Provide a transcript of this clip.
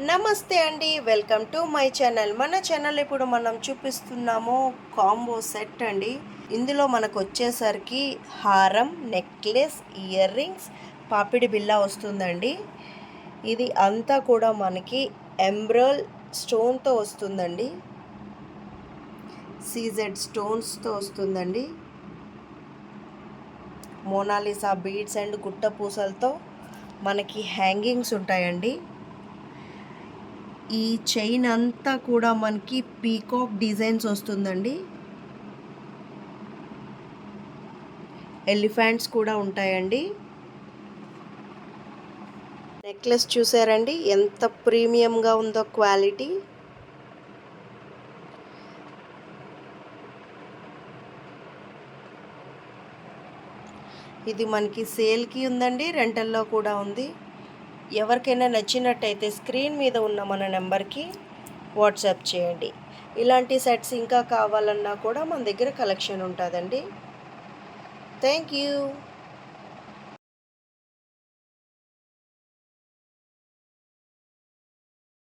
నమస్తే అండి, welcome to my channel. మన ఛానల్ ఇప్పుడు మనం చూపిస్తున్నాము కాంబో సెట్ అండి. ఇందులో మనకు వచ్చేసరికి హారం, నెక్లెస్, ఇయర్ రింగ్స్, పాపిడి బిల్ల వస్తుందండి. ఇది అంతా కూడా మనకి ఎంబ్రల్ స్టోన్తో వస్తుందండి, సీజెడ్ స్టోన్స్తో వస్తుందండి. మోనాలిసా బీడ్స్ అండ్ గుట్ట పూసలతో మనకి హ్యాంగింగ్స్ ఉంటాయండి. ఈ చైన్ అంతా కూడా మనకి పీకాక్ డిజైన్స్ వస్తుందండి. ఎలిఫెంట్స్ కూడా ఉంటాయండి. నెక్లెస్ చూసారండి ఎంత ప్రీమియంగా ఉందో క్వాలిటీ. ఇది మనకి సేల్కి ఉందండి, రెంటల్లో కూడా ఉంది. ఎవరికైనా నచ్చినట్టయితే స్క్రీన్ మీద ఉన్న మన నెంబర్కి వాట్సాప్ చేయండి. ఇలాంటి సెట్స్ ఇంకా కావాలన్నా కూడా మన దగ్గర కలెక్షన్ ఉంటుందండి. Thank you.